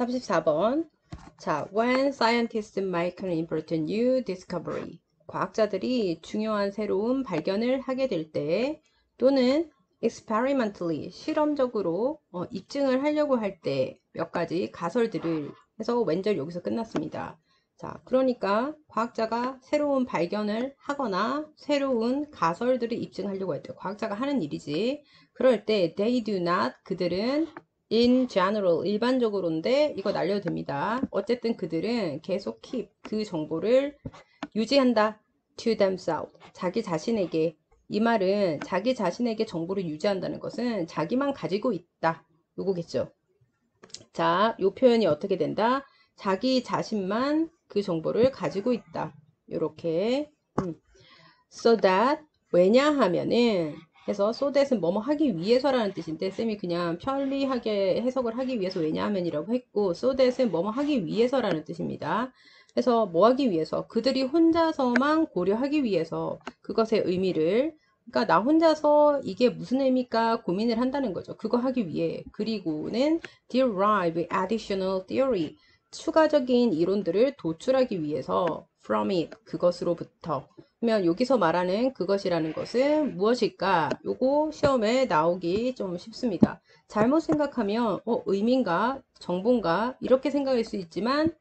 34번. 자, when scientists make an important new discovery. 과학자들이 중요한 새로운 발견을 하게 될 때, 또는 experimentally, 실험적으로 입증을 하려고 할 때 몇 가지 가설들을 해서 왼절 여기서 끝났습니다. 자, 그러니까 과학자가 새로운 발견을 하거나 새로운 가설들을 입증하려고 할 때, 과학자가 하는 일이지. 그럴 때 they do not, 그들은 in general, 일반적으로인데 이거 날려도 됩니다. 어쨌든 그들은 계속 keep, 그 정보를 유지한다. to themselves, 자기 자신에게. 이 말은 자기 자신에게 정보를 유지한다는 것은 자기만 가지고 있다. 요거겠죠. 자, 요 표현이 어떻게 된다? 자기 자신만 그 정보를 가지고 있다. 요렇게. So that, 왜냐하면은, 해서 so that은 뭐뭐 하기 위해서라는 뜻인데 쌤이 그냥 편리하게 해석을 하기 위해서 왜냐하면이라고 했고, so that은 뭐뭐 하기 위해서라는 뜻입니다. 그래서 뭐 하기 위해서, 그들이 혼자서만 고려하기 위해서 그것의 의미를, 그러니까 나 혼자서 이게 무슨 의미일까 고민을 한다는 거죠. 그거 하기 위해. 그리고는 derive additional theory, 추가적인 이론들을 도출하기 위해서 from it, 그것으로부터. 그러면 여기서 말하는 그것이라는 것은 무엇일까? 요거 시험에 나오기 좀 쉽습니다. 잘못 생각하면 의미인가? 정보인가? 이렇게 생각할 수 있지만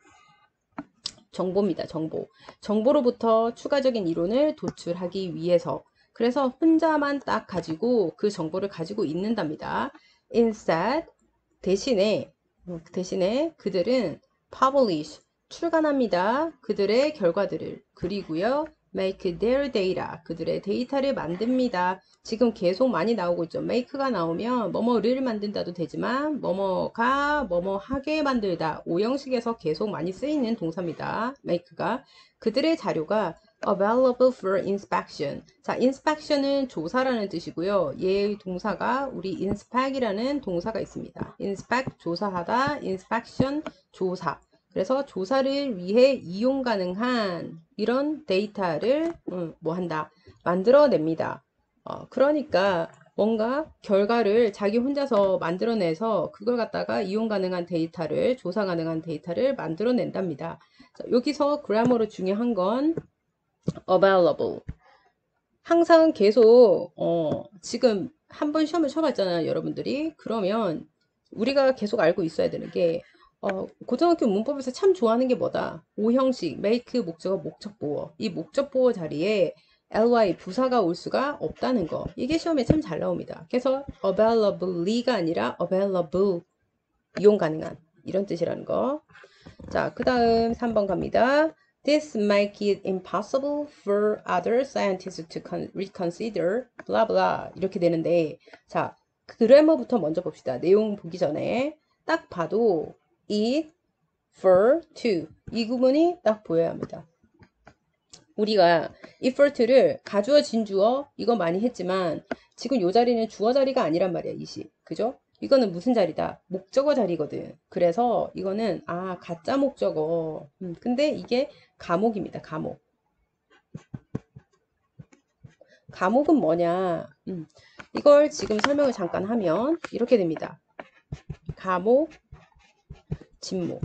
정보입니다. 정보. 정보로부터 추가적인 이론을 도출하기 위해서. 그래서 혼자만 딱 가지고 그 정보를 가지고 있는답니다. Instead, 대신에 그들은 publish, 출간합니다. 그들의 결과들을. 그리고요, make their data, 그들의 데이터를 만듭니다. 지금 계속 많이 나오고 있죠. make가 나오면 뭐뭐를 만든다도 되지만 뭐뭐가 뭐뭐하게 만들다, 오형식에서 계속 많이 쓰이는 동사입니다. make가. 그들의 자료가 available for inspection. 자, inspection은 조사라는 뜻이고요. 얘의 동사가 우리 inspect이라는 동사가 있습니다. inspect, 조사하다, inspection, 조사. 그래서 조사를 위해 이용 가능한 이런 데이터를 뭐 한다, 만들어냅니다. 그러니까 뭔가 결과를 자기 혼자서 만들어내서 그걸 갖다가 이용 가능한 데이터를, 조사 가능한 데이터를 만들어낸답니다. 자, 여기서 그래머로 중요한 건 available. 항상 계속 지금 한번 시험을 쳐봤잖아요, 여러분들이. 그러면 우리가 계속 알고 있어야 되는 게 고등학교 문법에서 참 좋아하는 게 뭐다? 오형식, make, 목적어, 목적보어. 이 목적보어 자리에 ly, 부사가 올 수가 없다는 거. 이게 시험에 참 잘 나옵니다. 그래서 availably가 아니라 available, 이용 가능한, 이런 뜻이라는 거. 자, 그 다음 3번 갑니다. This make it impossible for other scientists to reconsider, blah blah, 이렇게 되는데, 자, 그래머부터 먼저 봅시다. 내용 보기 전에 딱 봐도 it, for, to, 이 구문이 딱 보여야 합니다. 우리가 if for to를 가주어 진주어 이거 많이 했지만 지금 요 자리는 주어 자리가 아니란 말이야. 이시, 그죠? 이거는 무슨 자리다? 목적어 자리거든. 그래서 이거는 가짜 목적어. 근데 이게 감옥입니다. 감옥. 감옥은 뭐냐? 이걸 지금 설명을 잠깐 하면 이렇게 됩니다. 감옥, 진목.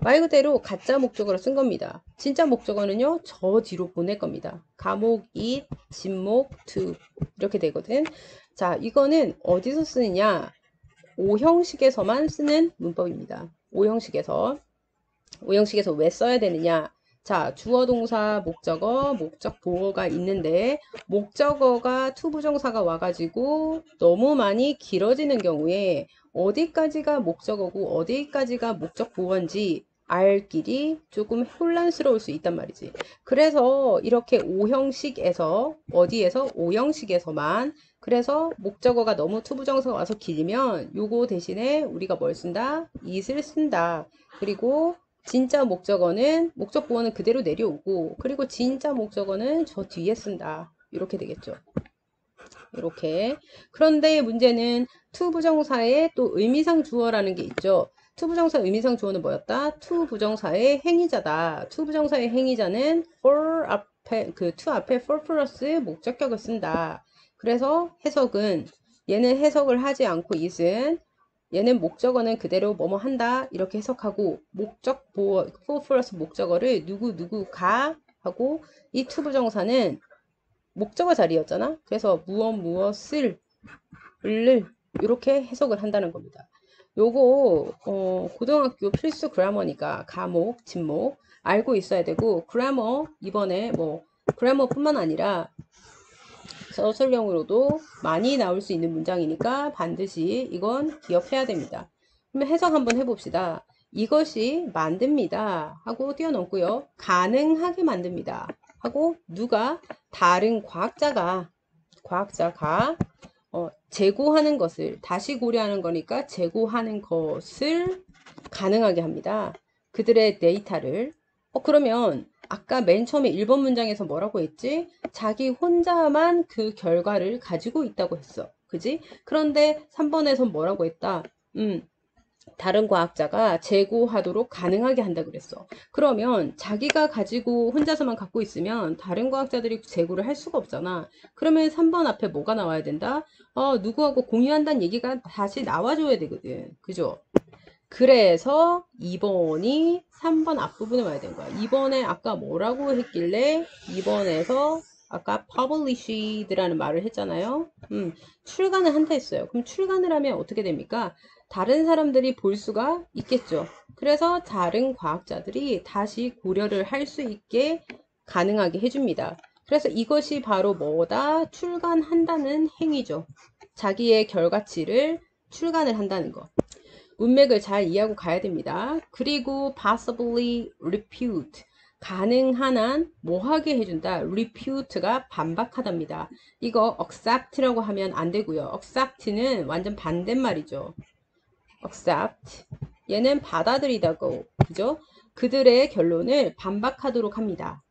말 그대로 가짜 목적어로 쓴 겁니다. 진짜 목적어는요, 저 뒤로 보낼 겁니다. 감옥, it, 진목, to 이렇게 되거든. 자, 이거는 어디서 쓰느냐? 오형식에서만 쓰는 문법입니다. 오형식에서 왜 써야 되느냐? 자, 주어, 동사, 목적어, 목적 보어가 있는데 목적어가 투부정사가 와가지고 너무 많이 길어지는 경우에 어디까지가 목적어고 어디까지가 목적 보어인지 알 길이 조금 혼란스러울 수 있단 말이지. 그래서 이렇게 오형식에서 어디에서 오형식에서만, 그래서 목적어가 너무 투부정사가 와서 길면 요거 대신에 우리가 뭘 쓴다? it을 쓴다. 그리고 진짜 목적어는, 목적 보어는 그대로 내려오고, 그리고 진짜 목적어는 저 뒤에 쓴다. 이렇게 되겠죠. 이렇게. 그런데 문제는 to 부정사의 또 의미상 주어라는 게 있죠. to 부정사 의미상 주어는 뭐였다? to 부정사의 행위자다. to 부정사의 행위자는 for 앞에, 그 to 앞에 for 플러스 목적격을 쓴다. 그래서 해석은, 얘는 해석을 하지 않고 it은 얘는 목적어는 그대로 뭐뭐 한다 이렇게 해석하고 목적 보어 for 플러스 목적어를 누구가 하고 이 투부정사는 목적어 자리였잖아. 그래서 무엇을 이렇게 해석을 한다는 겁니다. 요거 고등학교 필수 그라머니까 가목, 진목 알고 있어야 되고 그래머 이번에 뭐 그래머뿐만 아니라 서술형으로도 많이 나올 수 있는 문장이니까 반드시 이건 기억해야 됩니다. 그러면 해석 한번 해봅시다. 이것이 만듭니다 하고 띄워놓고요. 가능하게 만듭니다 하고 누가 다른 과학자가 재고하는 것을 다시 고려하는 거니까 재고하는 것을 가능하게 합니다. 그들의 데이터를 그러면 아까 맨 처음에 1번 문장에서 뭐라고 했지? 자기 혼자만 그 결과를 가지고 있다고 했어. 그지? 그런데 3번에서 뭐라고 했다? 다른 과학자가 재고하도록 가능하게 한다 그랬어. 그러면 자기가 가지고 혼자서만 갖고 있으면 다른 과학자들이 재고를 할 수가 없잖아. 그러면 3번 앞에 뭐가 나와야 된다? 누구하고 공유한다는 얘기가 다시 나와줘야 되거든. 그죠? 그래서 2번이 3번 앞부분에 와야 되는 거야. 2번에 아까 뭐라고 했길래 2번에서 아까 published라는 말을 했잖아요. 출간을 한다 했어요. 그럼 출간을 하면 어떻게 됩니까? 다른 사람들이 볼 수가 있겠죠. 그래서 다른 과학자들이 다시 고려를 할 수 있게 가능하게 해줍니다. 그래서 이것이 바로 뭐다? 출간한다는 행위죠. 자기의 결과치를 출간을 한다는 거. 문맥을 잘 이해하고 가야 됩니다. 그리고 possibly refute 가능한 한 뭐하게 해준다. refute가 반박하답니다. 이거 accept라고 하면 안 되고요. accept는 완전 반대말이죠. accept 얘는 받아들이다고 그죠? 그들의 결론을 반박하도록 합니다.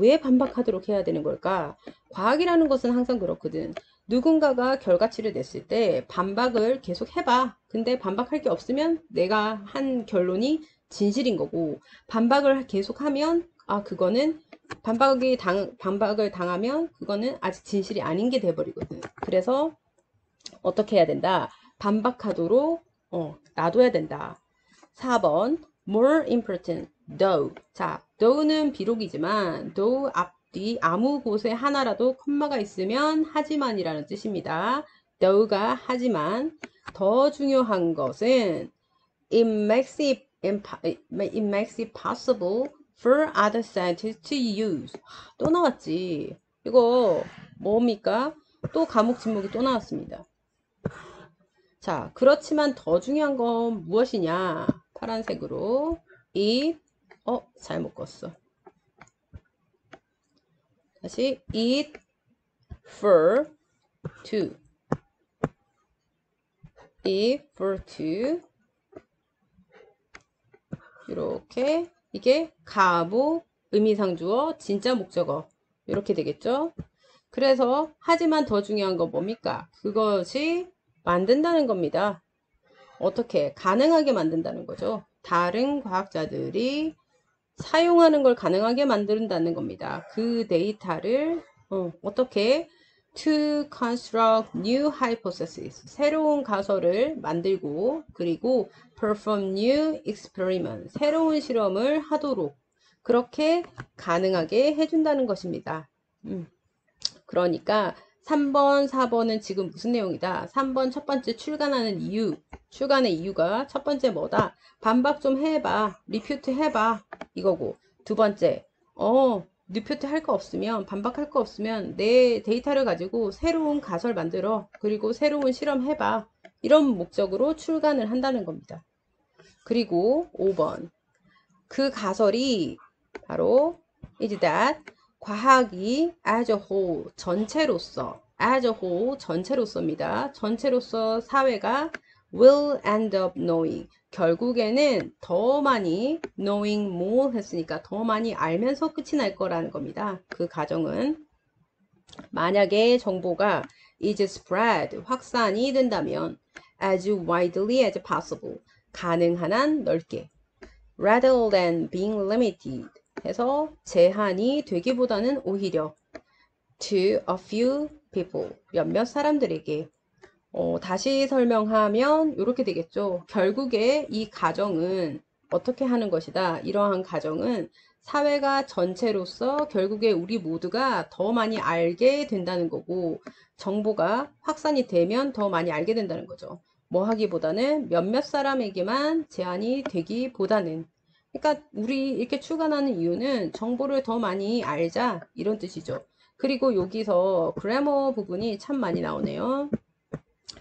왜 반박하도록 해야 되는 걸까? 과학이라는 것은 항상 그렇거든. 누군가가 결과치를 냈을 때 반박을 계속 해봐. 근데 반박할 게 없으면 내가 한 결론이 진실인 거고, 반박을 계속하면 그거는 반박을 당하면 그거는 아직 진실이 아닌 게 돼버리거든. 그래서 어떻게 해야 된다? 반박하도록 놔둬야 된다. 4번 more important though. 자, though는 비록이지만 though 앞뒤 아무 곳에 하나라도 콤마가 있으면 하지만이라는 뜻입니다. though가 하지만 더 중요한 것은 it makes it possible for other scientists to use. 또 나왔지. 이거 뭡니까? 또 과목 진목이 또 나왔습니다. 자, 그렇지만 더 중요한 건 무엇이냐? 파란색으로 it 잘못 껐어. 다시 it for to it for to 이렇게 이게 가목 의미상주어 진짜 목적어 이렇게 되겠죠? 그래서 하지만 더 중요한 건 뭡니까? 그것이 만든다는 겁니다. 어떻게 가능하게 만든다는 거죠. 다른 과학자들이 사용하는 걸 가능하게 만든다는 겁니다. 그 데이터를 어떻게 to construct new hypotheses 새로운 가설을 만들고 그리고 perform new experiment 새로운 실험을 하도록 그렇게 가능하게 해준다는 것입니다. 그러니까 3번, 4번은 지금 무슨 내용이다? 3번 첫 번째 출간하는 이유. 출간의 이유가 첫 번째 뭐다? 반박 좀 해봐. 리퓨트 해봐. 이거고. 두 번째, 리퓨트 할 거 없으면, 반박할 거 없으면 내 데이터를 가지고 새로운 가설 만들어. 그리고 새로운 실험 해봐. 이런 목적으로 출간을 한다는 겁니다. 그리고 5번. 그 가설이 바로 is that 과학이 as a whole 전체로서 as a whole 전체로서입니다. 전체로서 사회가 will end up knowing 결국에는 더 많이 knowing more 했으니까 더 많이 알면서 끝이 날 거라는 겁니다. 그 가정은 만약에 정보가 is spread 확산이 된다면 as widely as possible 가능한 한 넓게 rather than being limited 해서 제한이 되기보다는 오히려 to a few people 몇몇 사람들에게 다시 설명하면 이렇게 되겠죠. 결국에 이 가정은 어떻게 하는 것이다. 이러한 가정은 사회가 전체로서 결국에 우리 모두가 더 많이 알게 된다는 거고, 정보가 확산이 되면 더 많이 알게 된다는 거죠. 뭐 하기보다는 몇몇 사람에게만 제한이 되기보다는. 그러니까 우리 이렇게 출간하는 이유는 정보를 더 많이 알자 이런 뜻이죠. 그리고 여기서 그래머 부분이 참 많이 나오네요.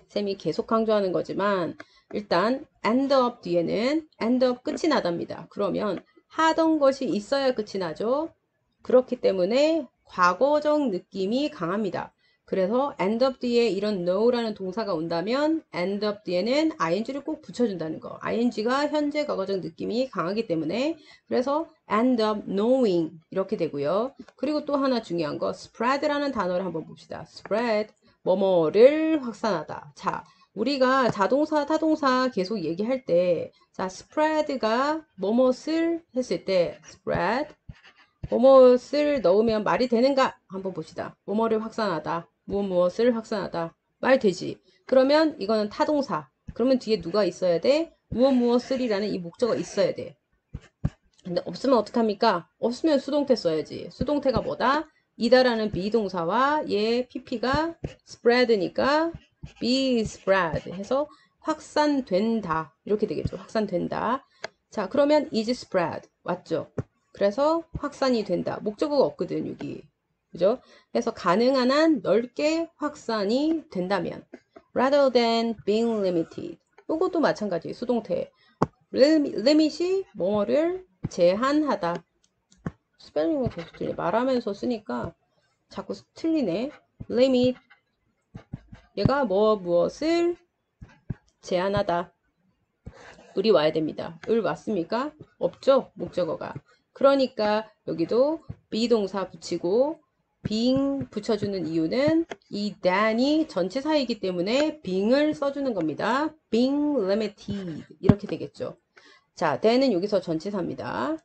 쌤이 계속 강조하는 거지만 일단 end up 뒤에는 end up 끝이 나답니다. 그러면 하던 것이 있어야 끝이 나죠. 그렇기 때문에 과거적 느낌이 강합니다. 그래서 end up 뒤에 이런 know라는 동사가 온다면 end up 뒤에는 ing를 꼭 붙여준다는 거. ing가 현재 과거적 느낌이 강하기 때문에 그래서 end up knowing 이렇게 되고요. 그리고 또 하나 중요한 거 spread라는 단어를 한번 봅시다. spread 뭐뭐를 확산하다. 자, 우리가 자동사, 타동사 계속 얘기할 때, 자, spread가 뭐뭇을 했을 때, spread, 뭐뭇을 넣으면 말이 되는가? 한번 봅시다. 뭐뭐를 확산하다. 무엇을 확산하다. 말 되지. 그러면 이거는 타동사. 그러면 뒤에 누가 있어야 돼? 무엇을이라는 이 목적어가 있어야 돼. 근데 없으면 어떡합니까? 없으면 수동태 써야지. 수동태가 뭐다? 이다라는 비동사와 얘 pp가 spread니까 be spread 해서 확산된다. 이렇게 되겠죠. 확산된다. 자, 그러면 is spread. 맞죠? 그래서 확산이 된다. 목적어가 없거든, 여기. 그죠? 그래서 가능한 한 넓게 확산이 된다면 rather than being limited. 이것도 마찬가지. 수동태. limit이 뭐를 제한하다. 스펠링은 계속 틀리네. 말하면서 쓰니까 자꾸 틀리네. limit 얘가 무엇을 제한하다. 을이 와야 됩니다. 을 왔습니까? 없죠? 목적어가. 그러니까 여기도 비동사 붙이고 being 붙여주는 이유는 이 than이 전치사이기 때문에 being을 써주는 겁니다. being limited 이렇게 되겠죠. 자, than은 여기서 전치사입니다.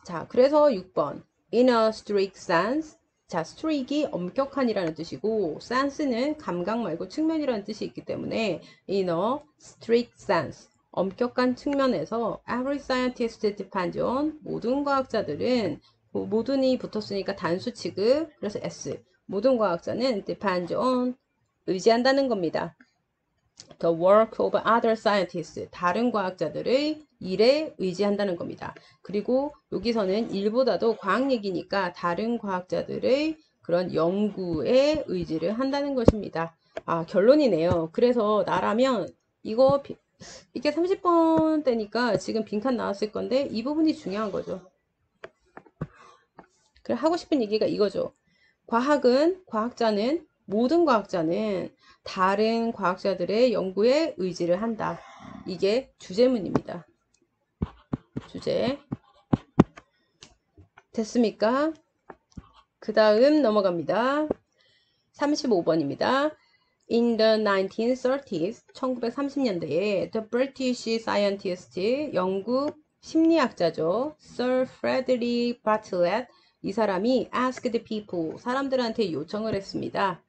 자, 그래서 6번 in a strict sense. 자, strict이 엄격한이라는 뜻이고 sense는 감각 말고 측면이라는 뜻이 있기 때문에 in a strict sense. 엄격한 측면에서 every scientist depends on 모든 과학자들은 모든이 붙었으니까 단수 취급 그래서 S 모든 과학자는 depends on 의지한다는 겁니다. The work of other scientists 다른 과학자들의 일에 의지한다는 겁니다. 그리고 여기서는 일보다도 과학 얘기니까 다른 과학자들의 그런 연구에 의지를 한다는 것입니다. 아, 결론이네요. 그래서 나라면 이게 30번 때니까 지금 빈칸 나왔을 건데 이 부분이 중요한 거죠. 그래 하고 싶은 얘기가 이거죠. 모든 과학자는 다른 과학자들의 연구에 의지를 한다. 이게 주제문입니다. 주제. 됐습니까? 그 다음 넘어갑니다. 35번입니다. In the 1930s, 1930년대에 the British scientist, 영국 심리학자죠. Sir Frederick Bartlett, 이 사람이 asked people, 사람들한테 요청을 했습니다.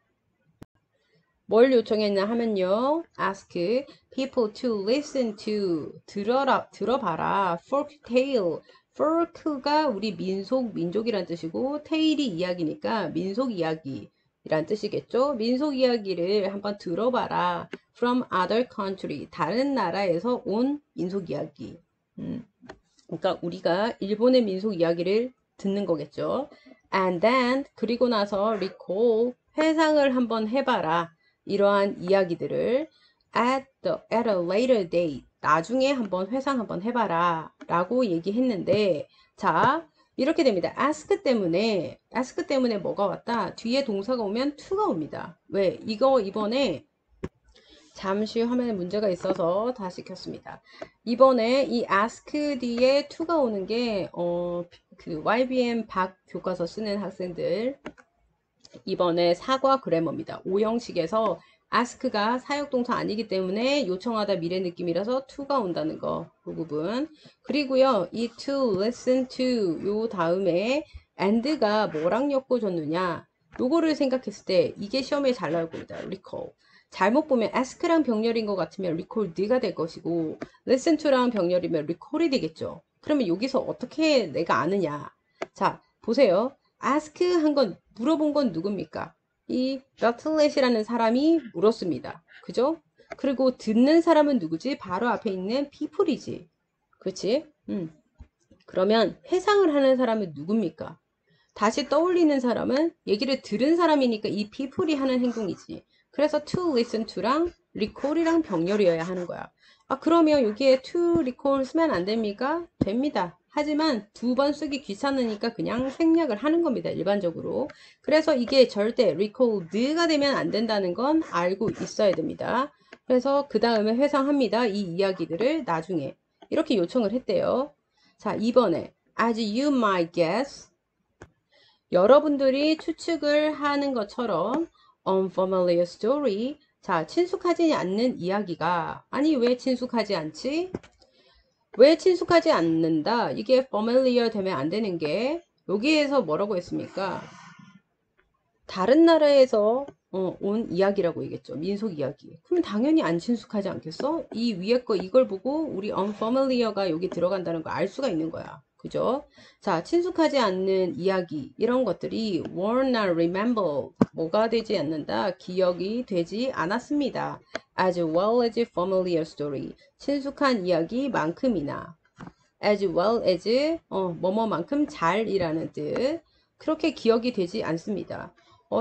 뭘 요청했냐 하면요. ask people to listen to, 들어봐라. folk tale. folk가 우리 민족이란 뜻이고, tale이 이야기니까 민속 이야기. 이란 뜻이겠죠. 민속 이야기를 한번 들어봐라. From other country. 다른 나라에서 온 민속 이야기. 그러니까 우리가 일본의 민속 이야기를 듣는 거겠죠. And then 그리고 나서 recall 회상을 한번 해봐라. 이러한 이야기들을 at a later date 나중에 한번 회상 한번 해봐라 라고 얘기했는데 자 이렇게 됩니다. ask 때문에 뭐가 왔다? 뒤에 동사가 오면 to가 옵니다. 왜? 이거 이번에 잠시 화면에 문제가 있어서 다시 켰습니다. 이번에 이 ask 뒤에 to가 오는 게 그 YBM 박 교과서 쓰는 학생들 이번에 사과 그래머입니다. 5형식에서 ask가 사역동사 아니기 때문에 요청하다 미래 느낌이라서 to가 온다는 거, 그 부분. 그리고요, 이 to, listen to 요 다음에 and가 뭐랑 엮어줬느냐 요거를 생각했을 때 이게 시험에 잘 나올 겁니다. recall. 잘못 보면 ask랑 병렬인 것 같으면 recalled가 될 것이고 listen to랑 병렬이면 recall이 되겠죠. 그러면 여기서 어떻게 내가 아느냐. 자, 보세요. ask 한 건 물어본 건 누굽니까? 이 Bartlett이라는 사람이 물었습니다. 그죠? 그리고 듣는 사람은 누구지? 바로 앞에 있는 people이지. 그렇지? 그러면 회상을 하는 사람은 누굽니까? 다시 떠올리는 사람은 얘기를 들은 사람이니까 이 people이 하는 행동이지. 그래서 to listen to랑 recall이랑 병렬이어야 하는 거야. 아, 그러면 여기에 to recall 쓰면 안 됩니까? 됩니다. 하지만 두 번 쓰기 귀찮으니까 그냥 생략을 하는 겁니다. 일반적으로. 그래서 이게 절대 recalled가 되면 안 된다는 건 알고 있어야 됩니다. 그래서 그 다음에 회상합니다. 이 이야기들을 나중에 이렇게 요청을 했대요. 자, 2번에 as you might guess 여러분들이 추측을 하는 것처럼 unfamiliar story 자, 친숙하지 않는 이야기가 아니 왜 친숙하지 않지? 왜 친숙하지 않는다? 이게 familiar 되면 안 되는 게 여기에서 뭐라고 했습니까? 다른 나라에서 온 이야기라고 얘기했죠. 민속 이야기. 그럼 당연히 안 친숙하지 않겠어? 이 위에 거 이걸 보고 우리 unfamiliar가 여기 들어간다는 걸 알 수가 있는 거야. 그죠? 자, 친숙하지 않는 이야기 이런 것들이 were not remembered 뭐가 되지 않는다? 기억이 되지 않았습니다. as well as familiar story 친숙한 이야기만큼이나 as well as 뭐뭐만큼 잘이라는 뜻 그렇게 기억이 되지 않습니다.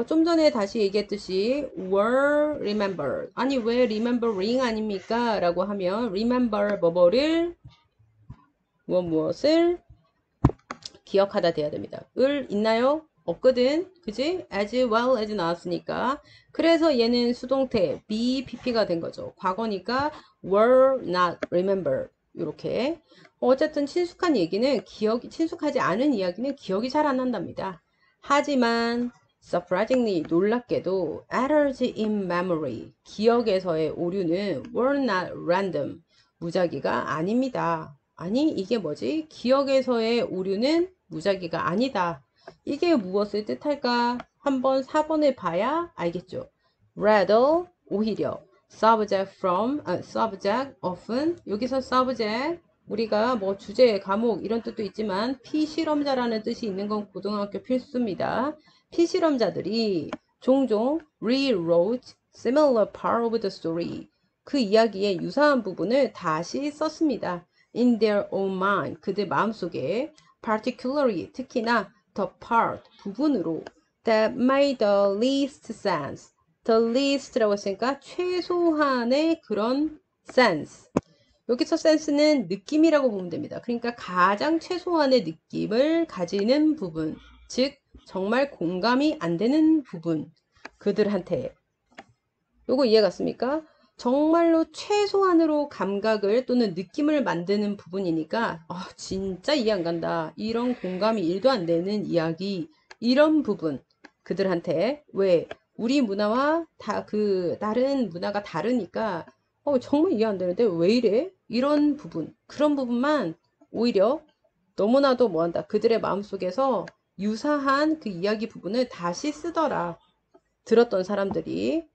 좀 전에 다시 얘기했듯이 were remembered 아니 왜 remembering 아닙니까? 라고 하면 remember 뭐뭐를 무엇을 기억하다 돼야 됩니다. 을 있나요? 없거든. 그지? as well as 나왔으니까. 그래서 얘는 수동태 BPP가 된 거죠. 과거니까 were not remembered. 이렇게. 어쨌든 친숙한 얘기는 친숙하지 않은 이야기는 기억이 잘 안 난답니다. 하지만 surprisingly 놀랍게도 errors in memory 기억에서의 오류는 were not random 무작위가 아닙니다. 아니 이게 뭐지? 기억에서의 오류는 무작위가 아니다. 이게 무엇을 뜻할까? 한번 4번을 봐야 알겠죠. rather 오히려 subject from subject often 여기서 subject 우리가 뭐 주제, 과목 이런 뜻도 있지만 피실험자라는 뜻이 있는 건 고등학교 필수입니다. 피실험자들이 종종 rewrote similar part of the story 그 이야기의 유사한 부분을 다시 썼습니다. in their own mind 그들 마음속에 particularly 특히나 the part 부분으로 that made the least sense the least라고 했으니까 최소한의 그런 sense 여기서 센스는 느낌이라고 보면 됩니다. 그러니까 가장 최소한의 느낌을 가지는 부분 즉 정말 공감이 안 되는 부분 그들한테 요거 이해 갔습니까? 정말로 최소한으로 감각을 또는 느낌을 만드는 부분이니까 진짜 이해 안 간다. 이런 공감이 1도 안 되는 이야기 이런 부분 그들한테 왜 우리 문화와 다른 문화가 다르니까 정말 이해 안 되는데 왜 이래? 이런 부분 그런 부분만 오히려 너무나도 뭐한다. 그들의 마음속에서 유사한 그 이야기 부분을 다시 쓰더라. 들었던 사람들이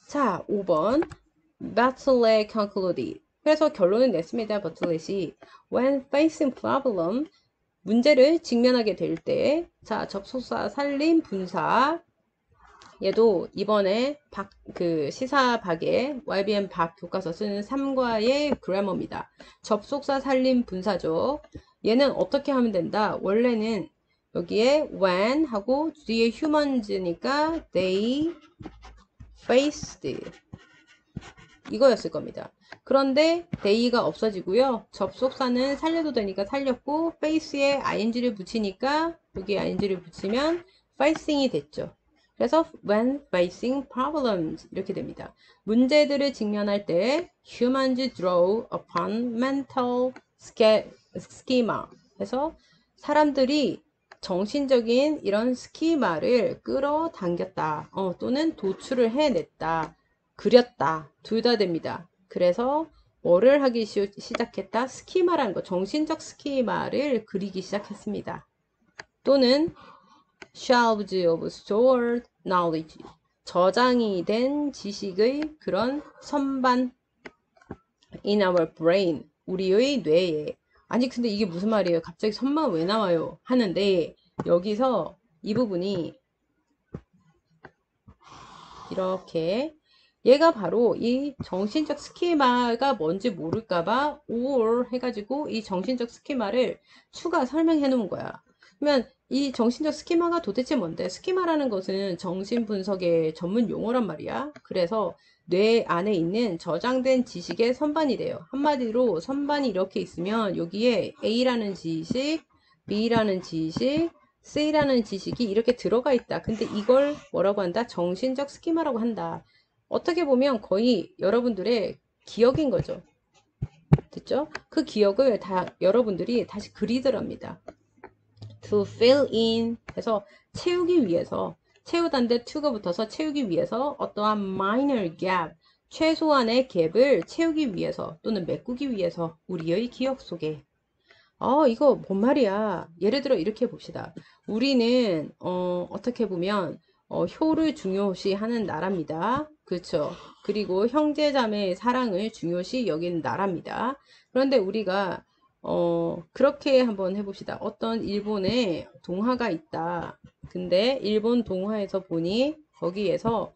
자, 5번. Bartlett concluded. 그래서 결론을 냈습니다. 버틀렛이 when facing problem 문제를 직면하게 될 때, 자, 접속사, 살림, 분사. 얘도 이번에 시사박에 YBM 박 교과서 쓰는 3과의 그래머입니다. 접속사, 살림, 분사죠. 얘는 어떻게 하면 된다? 원래는 여기에 when 하고 뒤에 humans니까 they faced 이거였을 겁니다. 그런데 they가 없어지고요. 접속사는 살려도 되니까 살렸고 face에 ing를 붙이니까 여기에 ing를 붙이면 facing이 됐죠. 그래서 when facing problems 이렇게 됩니다. 문제들을 직면할 때 humans draw upon mental schema 해서 사람들이 정신적인 이런 스키마를 끌어당겼다. 또는 도출을 해냈다. 그렸다. 둘 다 됩니다. 그래서 뭐를 하기 시작했다? 스키마라는 거. 정신적 스키마를 그리기 시작했습니다. 또는 shelves of stored knowledge. 저장이 된 지식의 그런 선반 in our brain, 우리의 뇌에. 아니 근데 이게 무슨 말이에요? 갑자기 선반 왜 나와요? 하는데 여기서 이 부분이 이렇게 얘가 바로 이 정신적 스키마가 뭔지 모를까봐 or 해가지고 이 정신적 스키마를 추가 설명해 놓은 거야. 그러면 이 정신적 스키마가 도대체 뭔데? 스키마라는 것은 정신 분석의 전문 용어란 말이야. 그래서 뇌 안에 있는 저장된 지식의 선반이래요. 한마디로 선반이 이렇게 있으면 여기에 A라는 지식, B라는 지식, C라는 지식이 이렇게 들어가 있다. 근데 이걸 뭐라고 한다? 정신적 스키마라고 한다. 어떻게 보면 거의 여러분들의 기억인 거죠. 됐죠? 그 기억을 다 여러분들이 다시 그리더랍니다. To fill in 해서 채우기 위해서, 채우다인데 to가 붙어서 채우기 위해서 어떠한 minor gap, 최소한의 갭을 채우기 위해서 또는 메꾸기 위해서 우리의 기억 속에. 이거 뭔 말이야. 예를 들어 이렇게 봅시다. 우리는 어떻게 보면 효를 중요시 하는 나라입니다. 그렇죠. 그리고 형제자매의 사랑을 중요시 여기는 나라입니다. 그런데 우리가 그렇게 한번 해봅시다. 어떤 일본에 동화가 있다. 근데 일본 동화에서 보니 거기에서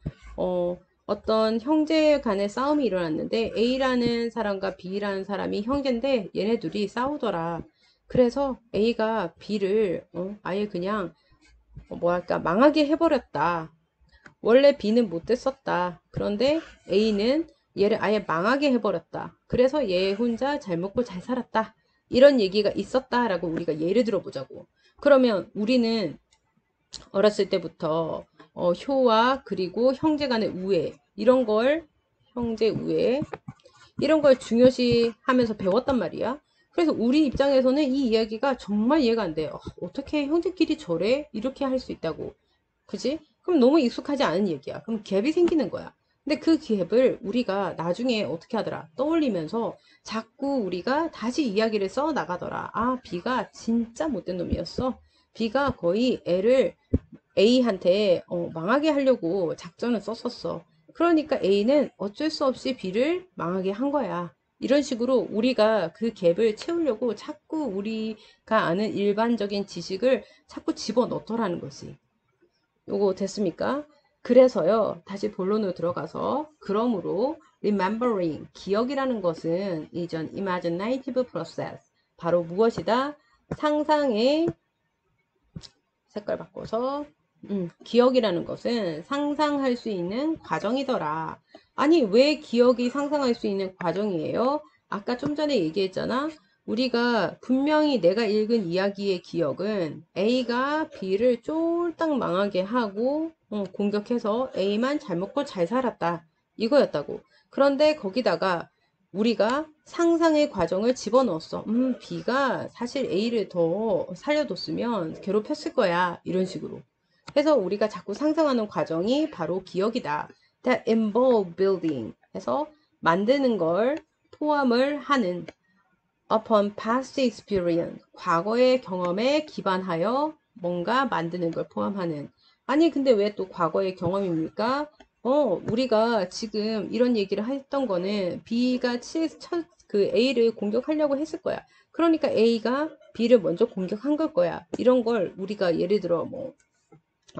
어떤 형제 간의 싸움이 일어났는데 A라는 사람과 B라는 사람이 형제인데 얘네 둘이 싸우더라. 그래서 A가 B를 아예 그냥 뭐랄까 망하게 해버렸다. 원래 B는 못됐었다. 그런데 A는 얘를 아예 망하게 해버렸다. 그래서 얘 혼자 잘 먹고 잘 살았다. 이런 얘기가 있었다라고 우리가 예를 들어보자고. 그러면 우리는 어렸을 때부터 효와 그리고 형제 간의 우애 이런 걸 형제 우애 이런 걸 중요시 하면서 배웠단 말이야. 그래서 우리 입장에서는 이 이야기가 정말 이해가 안 돼. 어떻게 형제끼리 저래? 이렇게 할 수 있다고. 그지? 그럼 너무 익숙하지 않은 얘기야. 그럼 갭이 생기는 거야. 근데 그 갭을 우리가 나중에 어떻게 하더라? 떠올리면서 자꾸 우리가 다시 이야기를 써 나가더라. 아, B가 진짜 못된 놈이었어. B가 거의 애를 A한테 망하게 하려고 작전을 썼었어. 그러니까 A는 어쩔 수 없이 B를 망하게 한 거야. 이런 식으로 우리가 그 갭을 채우려고 자꾸 우리가 아는 일반적인 지식을 자꾸 집어넣더라는 거지. 요거 됐습니까? 그래서요, 다시 본론으로 들어가서, 그러므로, remembering, 기억이라는 것은 이전 imaginative process, 바로 무엇이다? 상상의 색깔 바꿔서 기억이라는 것은 상상할 수 있는 과정이더라. 아니, 왜 기억이 상상할 수 있는 과정이에요? 아까 좀 전에 얘기했잖아. 우리가 분명히 내가 읽은 이야기의 기억은 A가 B를 쫄딱 망하게 하고 공격해서 A만 잘 먹고 잘 살았다. 이거였다고. 그런데 거기다가 우리가 상상의 과정을 집어넣었어. B가 사실 A를 더 살려뒀으면 괴롭혔을 거야. 이런 식으로. 해서 우리가 자꾸 상상하는 과정이 바로 기억이다. That involve building. 해서 만드는 걸 포함을 하는 upon past experience. 과거의 경험에 기반하여 뭔가 만드는 걸 포함하는. 아니, 근데 왜 또 과거의 경험입니까? 우리가 지금 이런 얘기를 했던 거는 B가 그 A를 공격하려고 했을 거야. 그러니까 A가 B를 먼저 공격한 걸 거야. 이런 걸 우리가 예를 들어 뭐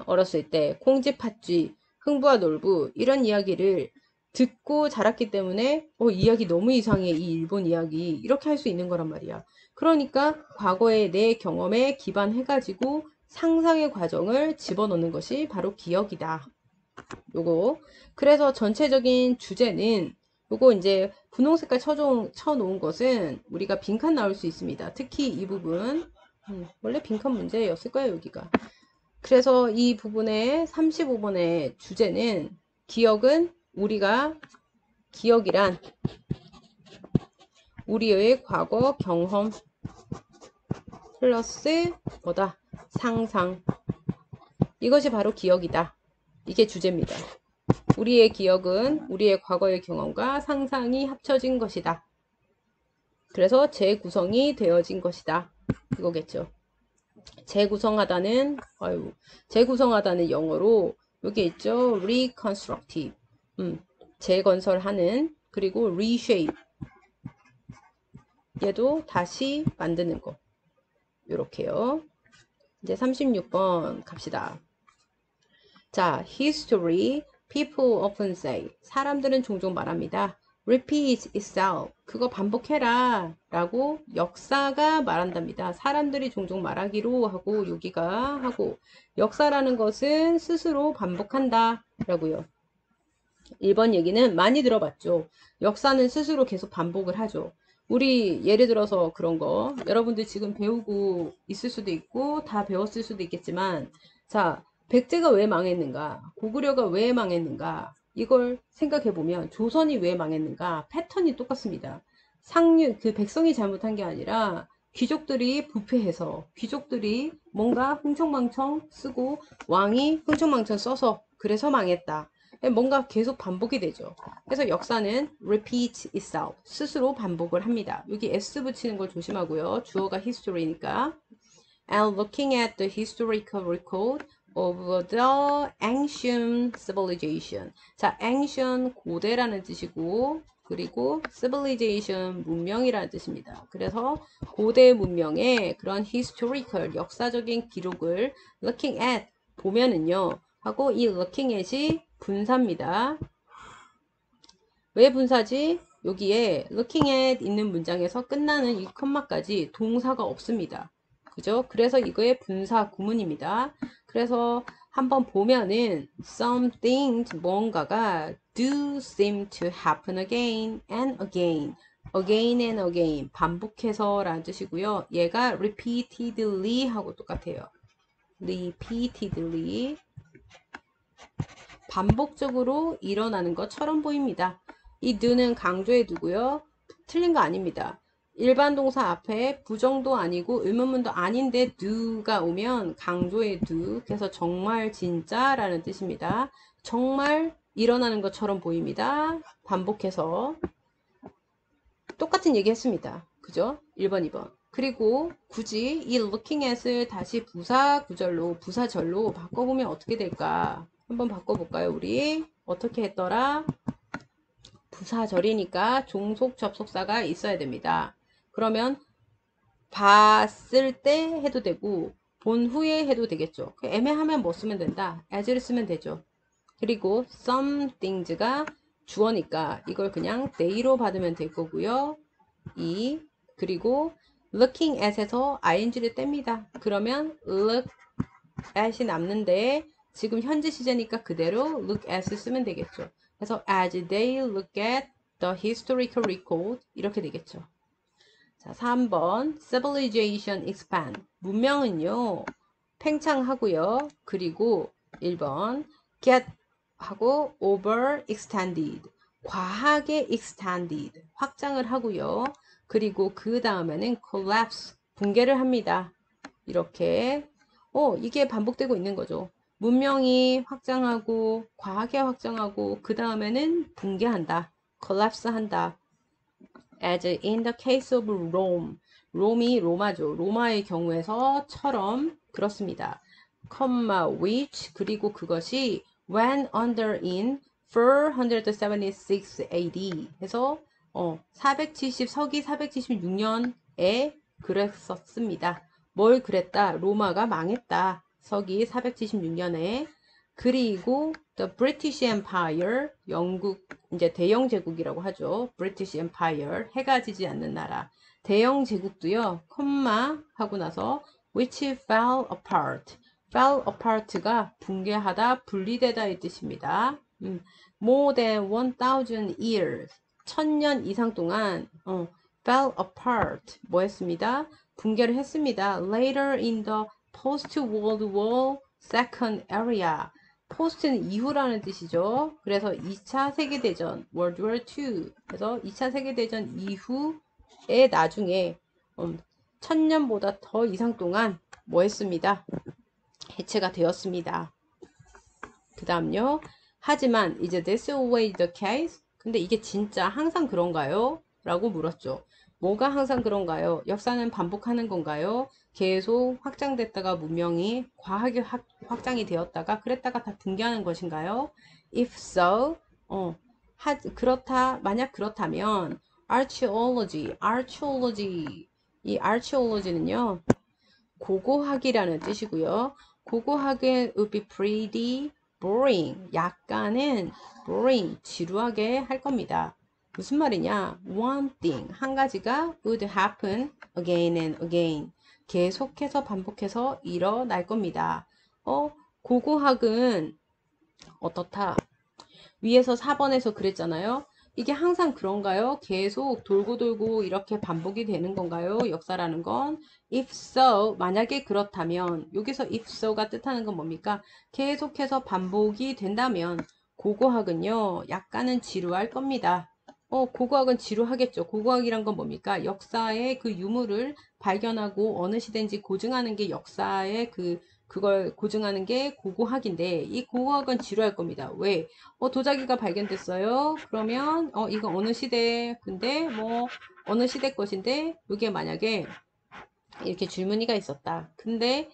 어렸을 때 콩쥐 팥쥐 흥부와 놀부 이런 이야기를 듣고 자랐기 때문에 이야기 너무 이상해 이 일본 이야기 이렇게 할 수 있는 거란 말이야. 그러니까 과거의 내 경험에 기반해가지고 상상의 과정을 집어넣는 것이 바로 기억이다. 요거. 그래서 전체적인 주제는 요거 이제 분홍색깔 쳐놓은 것은 우리가 빈칸 나올 수 있습니다. 특히 이 부분. 원래 빈칸 문제였을 거예요, 여기가. 그래서 이 부분의 35번의 주제는 기억은 기억이란 우리의 과거 경험 플러스 뭐다? 상상. 이것이 바로 기억이다. 이게 주제입니다. 우리의 기억은 우리의 과거의 경험과 상상이 합쳐진 것이다. 그래서 재구성이 되어진 것이다. 이거겠죠. 재구성하다는 영어로 여기 있죠. reconstructive. 재건설하는. 그리고 reshape. 얘도 다시 만드는 거. 요렇게요. 이제 36번 갑시다. 자, history. People often say. 사람들은 종종 말합니다. Repeat itself. 그거 반복해라. 라고 역사가 말한답니다. 사람들이 종종 말하기로 하고 여기가 하고 역사라는 것은 스스로 반복한다. 라고요. 1번 얘기는 많이 들어봤죠. 역사는 스스로 계속 반복을 하죠. 우리 예를 들어서 그런 거 여러분들 지금 배우고 있을 수도 있고 다 배웠을 수도 있겠지만 자, 백제가 왜 망했는가? 고구려가 왜 망했는가? 이걸 생각해 보면 조선이 왜 망했는가? 패턴이 똑같습니다. 그 백성이 잘못한 게 아니라 귀족들이 부패해서 귀족들이 뭔가 흥청망청 쓰고 왕이 흥청망청 써서 그래서 망했다. 뭔가 계속 반복이 되죠. 그래서 역사는 repeat itself. 스스로 반복을 합니다. 여기 s 붙이는 걸 조심하고요. 주어가 history니까. And looking at the historical record of the ancient civilization. 자, ancient 고대라는 뜻이고 그리고 civilization 문명이라는 뜻입니다. 그래서 고대 문명의 그런 historical 역사적인 기록을 looking at 보면은요. 하고 이 looking at이 분사입니다. 왜 분사지? 여기에 looking at 있는 문장에서 끝나는 이 콤마까지 동사가 없습니다. 그죠? 그래서 이거의 분사 구문입니다. 그래서 한번 보면은 some things 뭔가가 do seem to happen again and again. again and again. 반복해서 라는 뜻이고요. 얘가 repeatedly 하고 똑같아요. repeatedly. 반복적으로 일어나는 것처럼 보입니다. 이 do는 강조해 두고요. 틀린 거 아닙니다. 일반 동사 앞에 부정도 아니고 의문문도 아닌데 do가 오면 강조해 do. 그래서 정말 진짜 라는 뜻입니다. 정말 일어나는 것처럼 보입니다. 반복해서 똑같은 얘기 했습니다. 그죠? 1번, 2번. 그리고 굳이 이 looking at을 다시 부사절로 바꿔보면 어떻게 될까? 한번 바꿔볼까요, 우리? 어떻게 했더라? 부사절이니까 종속 접속사가 있어야 됩니다. 그러면 봤을 때 해도 되고 본 후에 해도 되겠죠. 애매하면 뭐 쓰면 된다? as를 쓰면 되죠. 그리고 some things가 주어니까 이걸 그냥 they로 받으면 될 거고요. 그리고 looking at에서 ing를 뗍니다. 그러면 look at이 남는데 지금 현재 시제니까 그대로 look at을 쓰면 되겠죠. 그래서 as they look at the historical record 이렇게 되겠죠. 자, 3번 civilization expand. 문명은요. 팽창하고요. 그리고 1번 get 하고 over extended. 과하게 extended. 확장을 하고요. 그리고 그 다음에는 collapse. 붕괴를 합니다. 이렇게 이게 반복되고 있는 거죠. 문명이 확장하고 과하게 확장하고 그 다음에는 붕괴한다. collapse 한다. As in the case of Rome. 롬이 로마죠. 로마의 경우에서처럼 그렇습니다. which 그리고 그것이 when under in 476 AD 해서 470 서기 476년에 그랬었습니다. 뭘 그랬다? 로마가 망했다. 서기 476년에. 그리고 the British Empire, 영국 이제 대영 제국이라고 하죠. British Empire, 해가 지지 않는 나라. 대영 제국도요. 콤마 하고 나서 which fell apart. fell apart가 붕괴하다, 분리되다 이 뜻입니다. more than 1000 years. 1000년 이상 동안 fell apart 뭐 했습니다? 붕괴를 했습니다. Later in the post-World War second era. 포스트는 이후라는 뜻이죠. 그래서 2차 세계대전, World War II. 그래서 2차 세계대전 이후에 나중에 1000년보다 더 이상 동안 뭐 했습니다? 해체가 되었습니다. 그 다음요. 하지만 이제 this always the case. 근데 이게 진짜 항상 그런가요? 라고 물었죠. 뭐가 항상 그런가요? 역사는 반복하는 건가요? 계속 확장됐다가 문명이 과하게 확장이 되었다가 그랬다가 다 붕괴하는 것인가요? If so, 만약 그렇다면 archaeology, 이 archaeology는요, 고고학이라는 뜻이고요. 고고학은 would be pretty boring. 약간은 boring, 지루하게 할 겁니다. 무슨 말이냐? One thing, 한 가지가 would happen again and again. 계속해서 반복해서 일어날 겁니다. 고고학은 어떻다? 위에서 4번에서 그랬잖아요. 이게 항상 그런가요? 계속 돌고 돌고 이렇게 반복이 되는 건가요? 역사라는 건 if so, 만약에 그렇다면 여기서 if so가 뜻하는 건 뭡니까? 계속해서 반복이 된다면 고고학은요 약간은 지루할 겁니다. 고고학은 지루하겠죠. 고고학이란 건 뭡니까? 역사의 그 유물을 발견하고 어느 시대인지 고증하는 게 역사의 그걸 고증하는 게 고고학인데 이 고고학은 지루할 겁니다. 왜? 도자기가 발견됐어요. 그러면 이거 어느 시대 근데 뭐 어느 시대 것인데 이게 만약에 이렇게 줄무늬가 있었다. 근데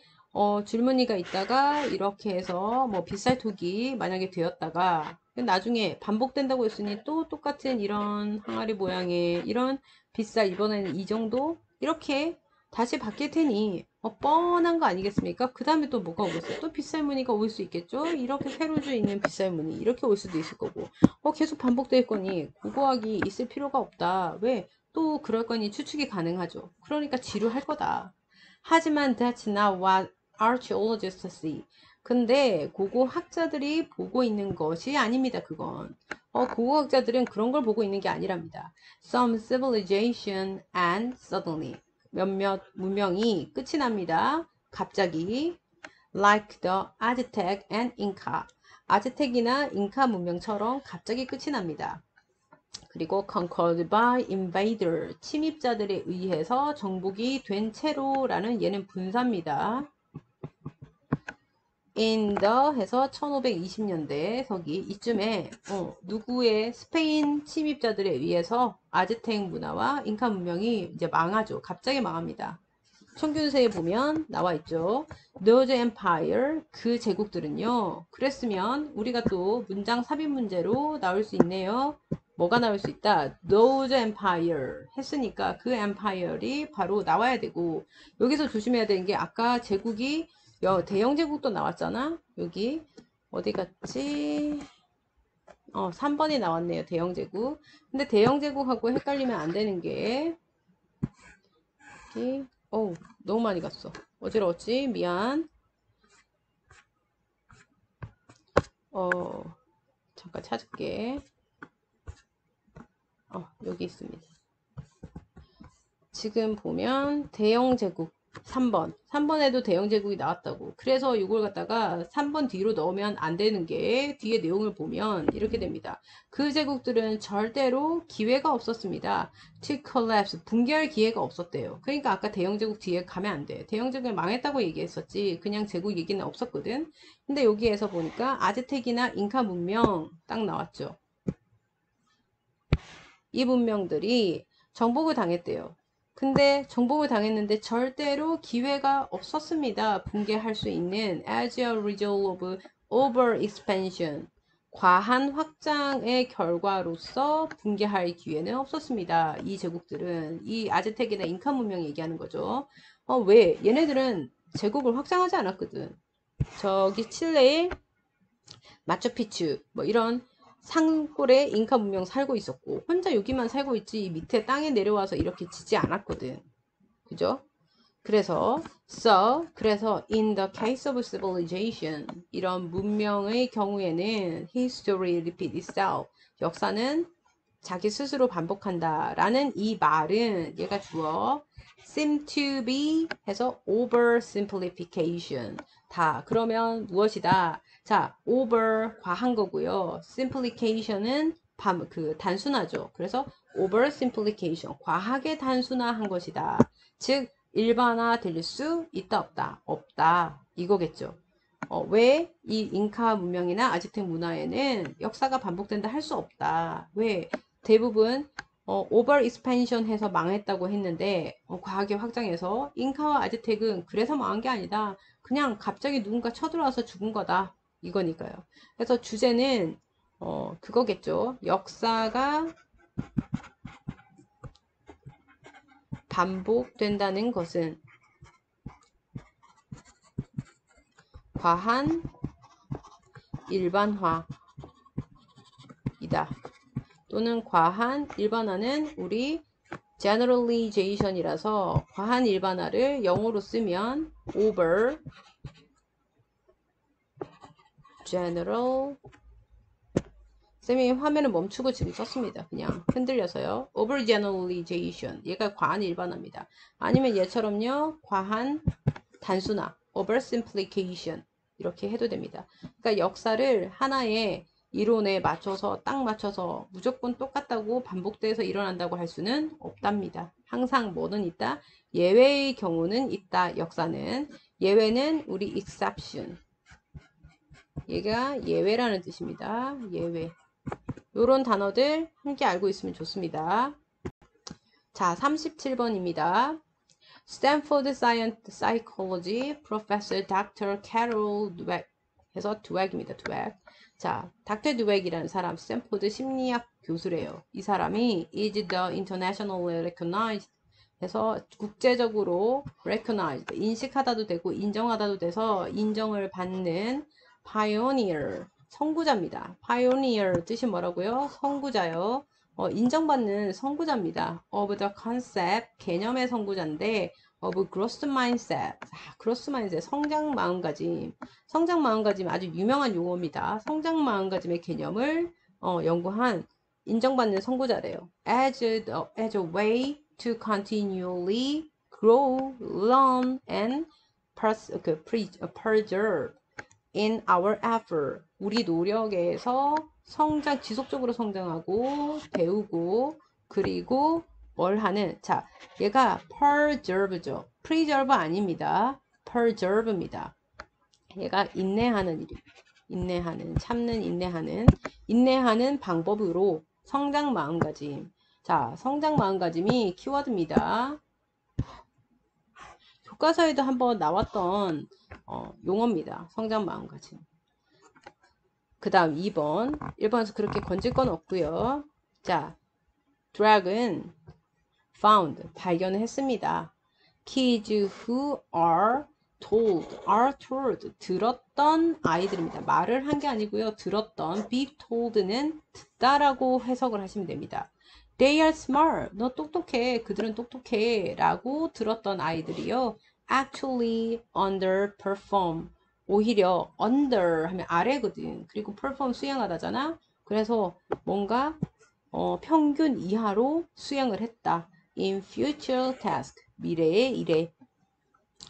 줄무늬가 있다가 이렇게 해서 뭐 빗살톡이 만약에 되었다가 나중에 반복된다고 했으니 또 똑같은 이런 항아리 모양의 이런 빗살 이번에는 이 정도 이렇게 다시 바뀔 테니 뻔한 거 아니겠습니까? 그 다음에 또 뭐가 오겠어요? 또 빗살 무늬가 올 수 있겠죠? 이렇게 세로줄 있는 빗살 무늬 이렇게 올 수도 있을 거고 계속 반복될 거니 고고학이 있을 필요가 없다. 왜? 또 그럴 거니 추측이 가능하죠. 그러니까 지루할 거다. 하지만 that's not what archaeologists see. 근데 고고학자들이 보고 있는 것이 아닙니다. 그건. 고고학자들은 그런 걸 보고 있는 게 아니랍니다. Some civilization and suddenly. 몇몇 문명이 끝이 납니다. 갑자기. Like the Aztec and Inca. 아즈텍이나 잉카 문명처럼 갑자기 끝이 납니다. 그리고 conquered by invader, 침입자들에 의해서 정복이 된 채로라는 얘는 분사입니다. in the 해서 1520년대 서기 이쯤에 누구의 스페인 침입자들에 의해서 아즈텍 문화와 잉카 문명이 이제 망하죠. 갑자기 망합니다. 청균세에 보면 나와 있죠. Those empire, 그 제국들은요. 그랬으면 우리가 또 문장 삽입 문제로 나올 수 있네요. 뭐가 나올 수 있다? Those empire 했으니까 그 empire이 바로 나와야 되고 여기서 조심해야 되는 게 아까 제국이 대영 제국도 나왔잖아. 여기 어디 갔지? 3번이 나왔네요. 대영 제국. 근데 대영 제국하고 헷갈리면 안 되는 게 여기 너무 많이 갔어. 어지러웠지? 미안. 잠깐 찾을게. 여기 있습니다. 지금 보면 대영 제국 3번. 3번에도 대영 제국이 나왔다고. 그래서 이걸 갖다가 3번 뒤로 넣으면 안 되는 게 뒤에 내용을 보면 이렇게 됩니다. 그 제국들은 절대로 기회가 없었습니다. To collapse. 붕괴할 기회가 없었대요. 그러니까 아까 대영 제국 뒤에 가면 안 돼. 대영 제국이 망했다고 얘기했었지. 그냥 제국 얘기는 없었거든. 근데 여기에서 보니까 아즈텍이나 잉카 문명 딱 나왔죠. 이 문명들이 정복을 당했대요. 근데 정복을 당했는데 절대로 기회가 없었습니다. 붕괴할 수 있는 as a result of over expansion. 과한 확장의 결과로서 붕괴할 기회는 없었습니다. 이 제국들은 이 아즈텍이나 잉카 문명 얘기하는 거죠. 왜? 얘네들은 제국을 확장하지 않았거든. 저기 칠레의 마추픽추 뭐 이런 산골에 잉카 문명 살고 있었고 혼자 여기만 살고 있지 밑에 땅에 내려와서 이렇게 지지 않았거든. 그죠? 그래서 in the case of civilization 이런 문명의 경우에는 history repeat itself 역사는 자기 스스로 반복한다 라는 이 말은 얘가 주어 seem to be 해서 oversimplification 다 그러면 무엇이다? 자, over 과한 거고요. simplification은 단순하죠. 그래서 oversimplification 과하게 단순화한 것이다. 즉 일반화 될 수 있다 없다 없다 이거겠죠. 왜 이 잉카 문명이나 아즈텍 문화에는 역사가 반복된다 할 수 없다. 왜? 대부분 오버 익스펜션 해서 망했다고 했는데 과하게 확장해서 잉카와 아즈텍은 그래서 망한 게 아니다. 그냥 갑자기 누군가 쳐들어와서 죽은 거다. 이거니까요. 그래서 주제는 그거겠죠. 역사가 반복된다는 것은 과한 일반화이다. 또는 과한 일반화는 우리 generalization이라서 과한 일반화를 영어로 쓰면 over general 쌤이 화면을 멈추고 지금 썼습니다. 그냥 흔들려서요. overgeneralization 얘가 과한 일반화입니다. 아니면 얘처럼요. 과한 단순화 oversimplification 이렇게 해도 됩니다. 그러니까 역사를 하나의 이론에 맞춰서 딱 맞춰서 무조건 똑같다고 반복돼서 일어난다고 할 수는 없답니다. 항상 뭐는 있다? 예외의 경우는 있다. 역사는 예외는 우리 exception 얘가 예외라는 뜻입니다. 예외 요런 단어들 함께 알고 있으면 좋습니다. 자 37번입니다. Stanford Science Psychology Professor Dr. Carol Dweck 해서 드웩입니다. 드웩. 자, 닥터 드웩이라는 사람 스탠포드 심리학 교수래요. 이 사람이 is the internationally recognized 해서 국제적으로 recognized 인식하다도 되고 인정하다도 돼서 인정을 받는 pioneer 선구자입니다. pioneer 뜻이 뭐라고요? 선구자요. 인정받는 선구자입니다. of the concept 개념의 선구자인데 of growth mindset growth mindset 성장 마음가짐 성장 마음가짐 아주 유명한 용어입니다. 성장 마음가짐의 개념을 연구한 인정받는 선구자래요. as a way to continually grow, learn, and preserve in our effort. 우리 노력에서 지속적으로 성장하고 배우고 그리고 뭘 하는 자 얘가 preserve죠. preserve 아닙니다. preserve입니다. 얘가 인내하는 일입니다. 인내하는 참는 인내하는 방법으로 성장 마음가짐. 자 성장 마음가짐이 키워드입니다. 교과서에도 한번 나왔던 용어입니다. 성장 마음가짐. 그 다음 2번 1번에서 그렇게 건질 건 없고요. 자 드래곤 found 발견을 했습니다. Kids who are told 들었던 아이들입니다. 말을 한 게 아니고요. 들었던 be told는 듣다라고 해석을 하시면 됩니다. They are smart. 너 똑똑해. 그들은 똑똑해. 라고 들었던 아이들이요. Actually underperform. 오히려 under 하면 아래거든. 그리고 perform 수행하다잖아. 그래서 뭔가 평균 이하로 수행을 했다. In future task. 미래의 일에.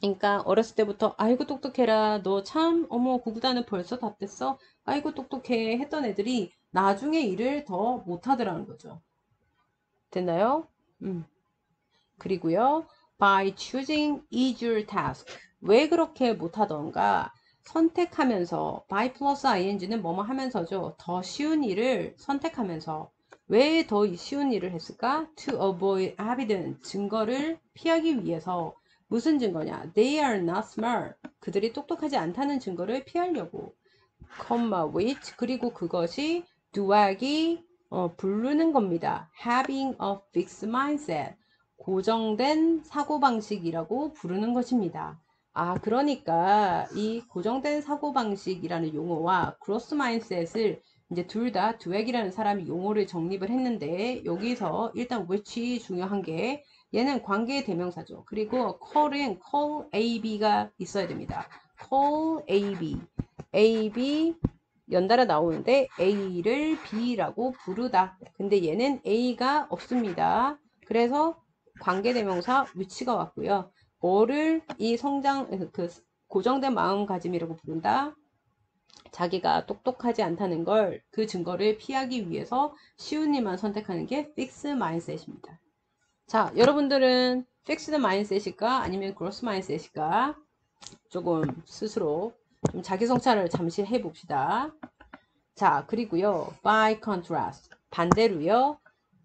그러니까 어렸을 때부터 아이고 똑똑해라. 너 참 어머 구구단은 벌써 다 됐어. 아이고 똑똑해 했던 애들이 나중에 일을 더 못하더라는 거죠. 됐나요? 그리고요. By choosing easier task. 왜 그렇게 못하던가? 선택하면서 by plus ing는 뭐뭐 하면서죠. 더 쉬운 일을 선택하면서 왜 더 쉬운 일을 했을까? To avoid evidence. 증거를 피하기 위해서 무슨 증거냐? They are not smart. 그들이 똑똑하지 않다는 증거를 피하려고. which 그리고 그것이 dweck이 부르는 겁니다. Having a fixed mindset. 고정된 사고방식이라고 부르는 것입니다. 아, 그러니까 이 고정된 사고방식이라는 용어와 growth mindset을 이제 둘 다 드웩이라는 사람이 용어를 정립을 했는데 여기서 일단 which이 중요한 게 얘는 관계 대명사죠. 그리고 call은 call AB가 있어야 됩니다. call AB. AB 연달아 나오는데 A를 B라고 부르다. 근데 얘는 A가 없습니다. 그래서 관계대명사 위치가 왔고요. 뭐를 이 고정된 마음가짐이라고 부른다? 자기가 똑똑하지 않다는 걸 그 증거를 피하기 위해서 쉬운 일만 선택하는 게 fixed mindset입니다. 자, 여러분들은 fixed mindset일까? 아니면 growth mindset일까? 조금 스스로 좀 자기 성찰을 잠시 해봅시다. 자, 그리고요. By contrast. 반대로요.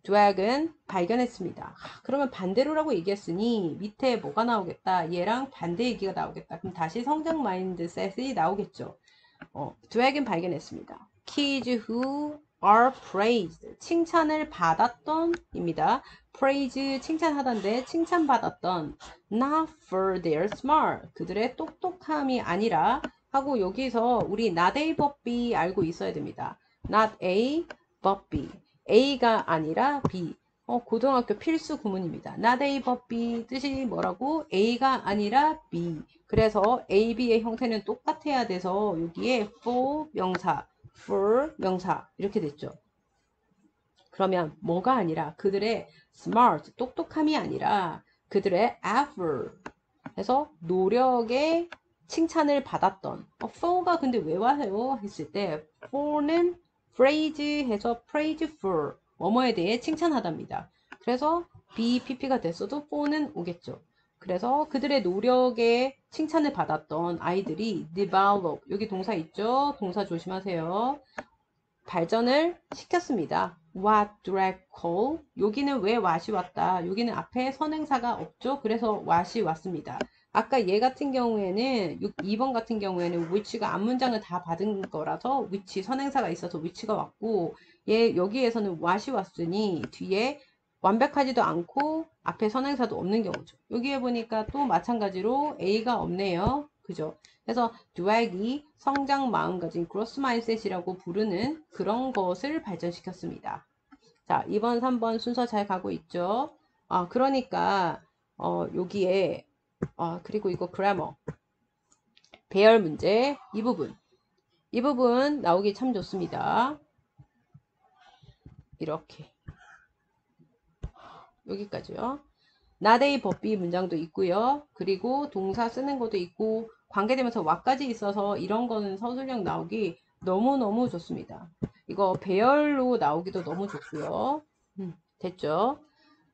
drag은 발견했습니다. 그러면 반대로라고 얘기했으니 밑에 뭐가 나오겠다? 얘랑 반대 얘기가 나오겠다. 그럼 다시 성장 마인드셋이 나오겠죠. drag은 발견했습니다. kids who are praised. 칭찬을 받았던 입니다. praise 칭찬하던데 칭찬받았던 not for their smart. 그들의 똑똑함이 아니라 하고 여기서 우리 not A but B 알고 있어야 됩니다. not A but B. A가 아니라 B. 고등학교 필수 구문입니다. not A but B 뜻이 뭐라고? A가 아니라 B. 그래서 A, B의 형태는 똑같아야 돼서 여기에 for 명사, for 명사 이렇게 됐죠. 그러면 뭐가 아니라 그들의 smart, 똑똑함이 아니라 그들의 effort 해서 노력의 칭찬을 받았던 for가 근데 왜 와요? 했을 때 for는 phrase 해서 praise for 뭐뭐에 대해 칭찬하답니다. 그래서 BPP가 됐어도 for는 오겠죠. 그래서 그들의 노력에 칭찬을 받았던 아이들이 develop 여기 동사 있죠? 동사 조심하세요. 발전을 시켰습니다. What drag call? 여기는 왜 what이 왔다? 여기는 앞에 선행사가 없죠? 그래서 what이 왔습니다. 아까 얘 같은 경우에는 2번 같은 경우에는 which가 앞문장을 다 받은 거라서 which 선행사가 있어서 which가 왔고 얘 여기에서는 what이 왔으니 뒤에 완벽하지도 않고 앞에 선행사도 없는 경우죠. 여기에 보니까 또 마찬가지로 A가 없네요. 그죠? 그래서 drag이 성장 마음가짐 growth mindset이라고 부르는 그런 것을 발전시켰습니다. 자, 2번, 3번 순서 잘 가고 있죠? 그러니까 여기에 그리고 이거 grammar 배열 문제 이 부분 나오기 참 좋습니다. 이렇게 여기까지요. not A but B 문장도 있고요. 그리고 동사 쓰는 것도 있고 관계되면서 what까지 있어서 이런 거는 서술형 나오기 너무너무 좋습니다. 이거 배열로 나오기도 너무 좋고요. 됐죠?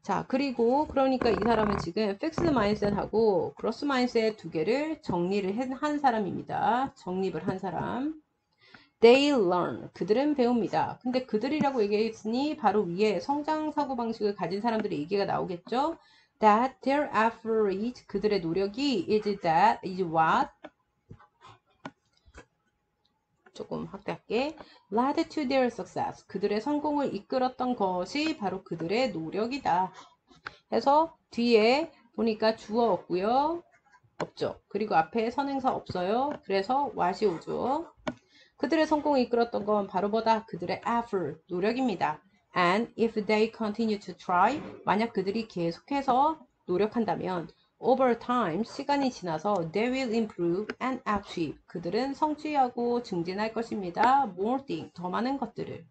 자, 그리고 그러니까 이 사람은 지금 fixed mindset하고 growth mindset 두 개를 정리를 한 사람입니다. 정립을 한 사람. They learn. 그들은 배웁니다. 근데 그들이라고 얘기했으니 바로 위에 성장 사고방식을 가진 사람들의 얘기가 나오겠죠? That their effort is, 그들의 노력이 is what 조금 확대할게. led to their success. 그들의 성공을 이끌었던 것이 바로 그들의 노력이다. 해서 뒤에 보니까 주어 없고요. 없죠. 그리고 앞에 선행사 없어요. 그래서 what이 오죠. 그들의 성공을 이끌었던 건 바로 뭐다? 그들의 effort, 노력입니다. And if they continue to try, 만약 그들이 계속해서 노력한다면 over time, 시간이 지나서 they will improve and achieve. 그들은 성취하고 증진할 것입니다. more things, 더 많은 것들을.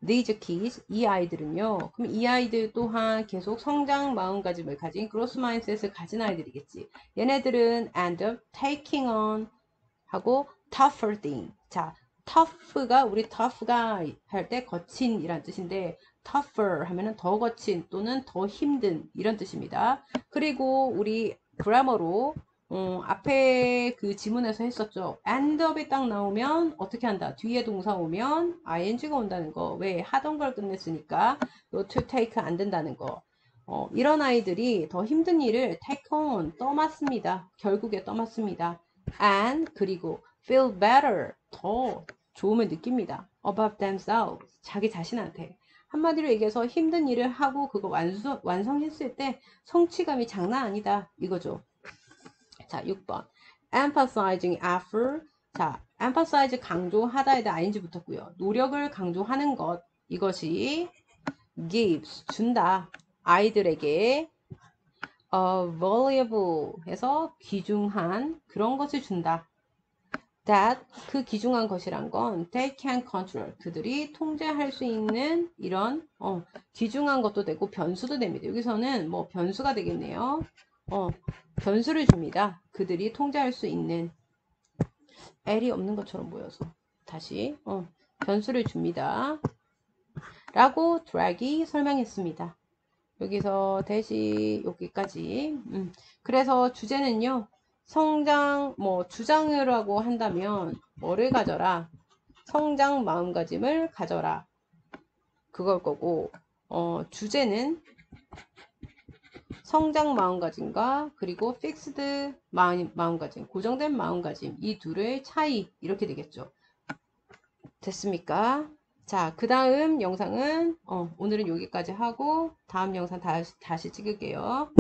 These kids, 이 아이들은요. 그럼 이 아이들 또한 계속 성장 마음가짐을 가진 growth mindset을 가진 아이들이겠지. 얘네들은 end up taking on 하고 tougher thing. 자, tough가 우리 tough가 할 때 거친이란 뜻인데 tougher 하면은 더 거친 또는 더 힘든 이런 뜻입니다. 그리고 우리 그래머로 앞에 그 지문에서 했었죠. end up이 딱 나오면 어떻게 한다? 뒤에 동사 오면 ing가 온다는 거. 왜? 하던 걸 끝냈으니까 또 to take 안 된다는 거. 이런 아이들이 더 힘든 일을 take on 떠맡습니다. 결국에 떠맡습니다. and 그리고 feel better 더 좋음을 느낍니다. about themselves 자기 자신한테 한마디로 얘기해서 힘든 일을 하고 그거 완성했을 때 성취감이 장난 아니다 이거죠. 자 6번 emphasizing effort 자 emphasize 강조하다에다 ing 붙었고요. 노력을 강조하는 것 이것이 gives 준다 아이들에게 valuable 해서 귀중한 그런 것을 준다. that 그 귀중한 것이란 건 they can control 그들이 통제할 수 있는 이런 귀중한 것도 되고 변수도 됩니다. 여기서는 뭐 변수가 되겠네요. 변수를 줍니다. 그들이 통제할 수 있는 L이 없는 것처럼 보여서 다시 변수를 줍니다. 라고 drag이 설명했습니다. 여기서 대시 여기까지 그래서 주제는요. 성장 주장이라고 한다면 뭐를 가져라? 성장 마음가짐을 가져라. 그걸 거고 주제는 성장 마음가짐과 그리고 fixed 마음가짐, 고정된 마음가짐, 이 둘의 차이, 이렇게 되겠죠. 됐습니까? 자, 그 다음 영상은 오늘은 여기까지 하고 다음 영상 다시 찍을게요.